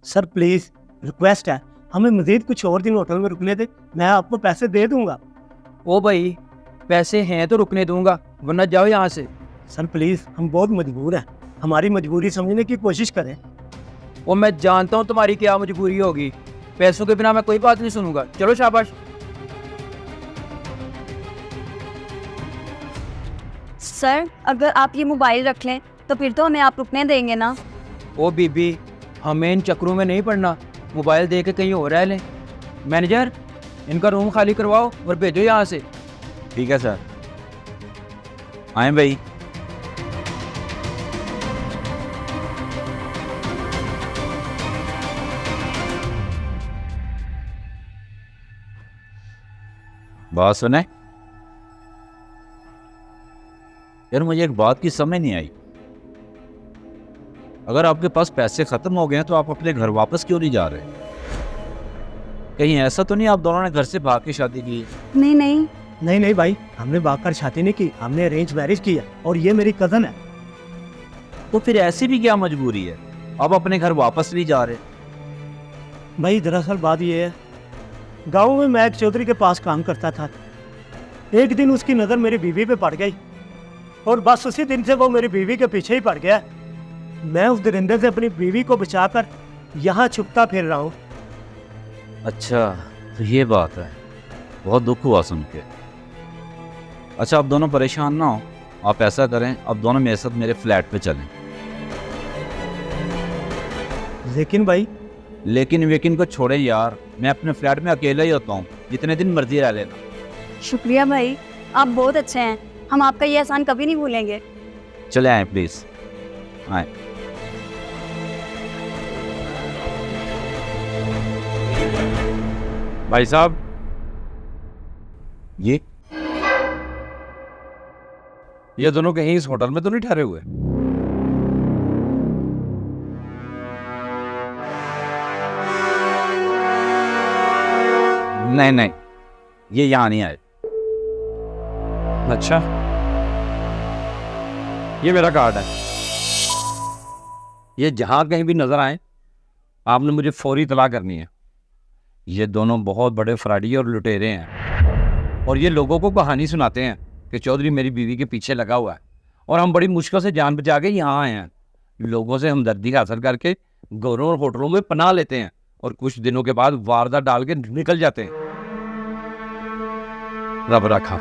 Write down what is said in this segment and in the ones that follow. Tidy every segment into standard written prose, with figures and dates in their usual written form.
Sir please request है, हमें मजीद कुछ और दिन होटल में रुकने दे, मैं आपको पैसे दे दूंगा। ओ भाई, पैसे हैं तो रुकने दूंगा, वरना जाओ यहाँ से। सर प्लीज, हम बहुत मजबूर हैं, हमारी मजबूरी समझने की कोशिश करें। वो मैं जानता हूँ तुम्हारी क्या मजबूरी होगी, पैसों के बिना मैं कोई बात नहीं सुनूंगा। चलो शाबाश। सर अगर आप ये मोबाइल रख लें तो फिर तो हमें आप रुकने देंगे ना। ओ बीबी, हमें इन चक्रों में नहीं पड़ना, मोबाइल दे के कहीं और रह लें। मैनेजर, इनका रूम खाली करवाओ और भेजो यहाँ से। ठीक है सर। आए भाई। बात सुने यार, मुझे एक बात की समझ नहीं आई। अगर आपके पास पैसे खत्म हो गए हैं तो आप अपने घर वापस क्यों नहीं जा रहे? कहीं ऐसा तो नहीं आप दोनों ने घर से भाग के शादी की? नहीं नहीं। नहीं नहीं भाई, हमने भागकर शादी नहीं की, हमने अरेंज मैरिज किया और ये मेरी कजन है। तो फिर ऐसी भी क्या मजबूरी है, आप अपने घर वापस नहीं जा रहे? भाई दरअसल बात ये है, गाँव में मैं एक चौधरी के पास काम करता था। एक दिन उसकी नज़र मेरी बीवी पे पड़ गई और बस उसी दिन से वो मेरी बीवी के पीछे ही पड़ गया। मैं उस दरिंदे से अपनी बीवी को बचाकर यहाँ छुपता फिर रहा हूँ। अच्छा, तो ये बात है, बहुत दुख हुआ सुन के। अच्छा, आप दोनों परेशान ना हो, आप ऐसा करें, आप दोनों मेरे साथ मेरे फ्लैट पे चलें। लेकिन भाई। लेकिन वेकिन को छोड़े यार, मैं अपने फ्लैट में अकेला ही होता हूँ, जितने दिन मर्जी रह लेना। शुक्रिया भाई, आप बहुत अच्छे हैं, हम आपका ये एहसान कभी नहीं भूलेंगे। चले आए प्लीज, आए। भाई साहब, ये दोनों कहीं इस होटल में तो नहीं ठहरे हुए? नहीं नहीं, ये यहाँ नहीं आए। अच्छा, ये मेरा कार्ड है, ये जहां कहीं भी नजर आए आपने मुझे फौरी इतला करनी है। ये दोनों बहुत बड़े फ्रॉडी और लुटेरे हैं और ये लोगों को कहानी सुनाते हैं कि चौधरी मेरी बीवी के पीछे लगा हुआ है और हम बड़ी मुश्किल से जान बचा के यहाँ आए हैं। लोगों से हमदर्दी हासिल करके घरों और होटलों में पनाह लेते हैं और कुछ दिनों के बाद वारदात डाल के निकल जाते हैं। रब रखा।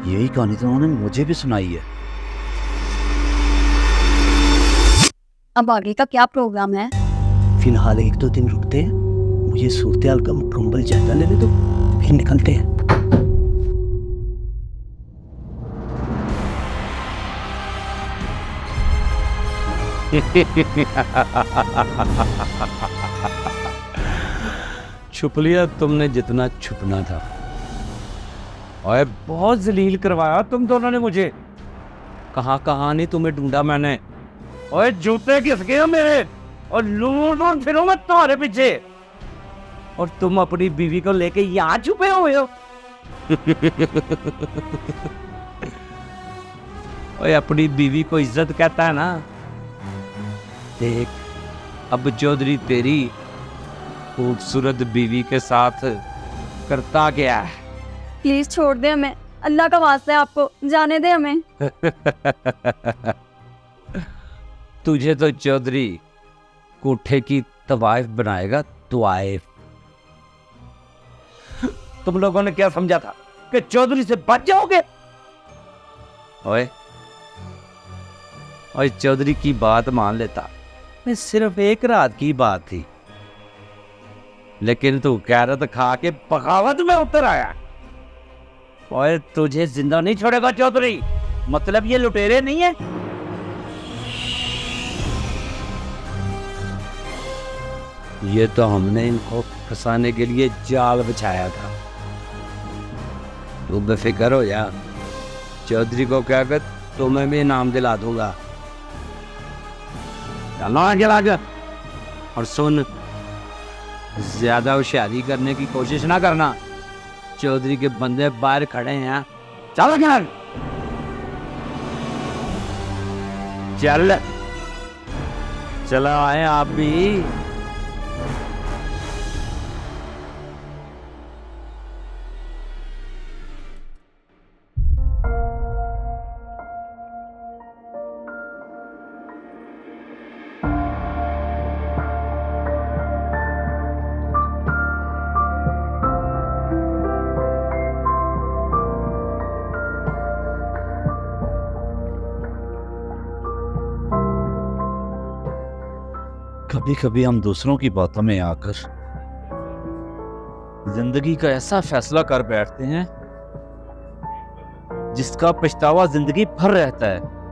यही कहानी तो उन्होंने मुझे भी सुनाई है। अब आगे का क्या प्रोग्राम है? फिलहाल एक दो दिन रुकते हैं, मुझे सूरत हाल का मुकम्मल जायजा लेने दो, फिर निकलते हैं। छुप लिया तुमने जितना छुपना था। और बहुत जलील करवाया तुम दोनों ने मुझे। कहाँ कहाँ नहीं तुम्हें ढूंढा मैंने। और जूते घिस गए मेरे और लूट फिरो मैं तुम्हारे पीछे, और तुम अपनी बीवी को लेके यहाँ छुपे हुए हो। और अपनी बीवी को इज्जत कहता है ना। देख, अब चौधरी तेरी खूबसूरत बीवी के साथ करता क्या है। प्लीज छोड़ दे हमें, अल्लाह का वास्ता है, आपको जाने दे हमें। तुझे तो चौधरी कोठे की तवाइफ बनाएगा, तवाइफ। तुम लोगों ने क्या समझा था कि चौधरी से बच जाओगे? ओए ओए, चौधरी की बात मान लेता, मैं सिर्फ एक रात की बात थी, लेकिन तू कैरत खा के बगावत में उतर आया। ओए, तुझे जिंदा नहीं छोड़ेगा चौधरी। मतलब ये लुटेरे नहीं है। ये तो हमने इनको फंसाने के लिए जाल बिछाया था। तू बेफिक्र हो जा, चौधरी को कहकर तुम्हें भी इनाम दिला दूंगा। चलो आगे आगे। और सुन, ज्यादा होशियारी करने की कोशिश ना करना। चौधरी के बंदे बाहर खड़े हैं, चल घर चल चला आए आप भी। कभी कभी हम दूसरों की बातों में आकर जिंदगी का ऐसा फैसला कर बैठते हैं जिसका पछतावा जिंदगी भर रहता है।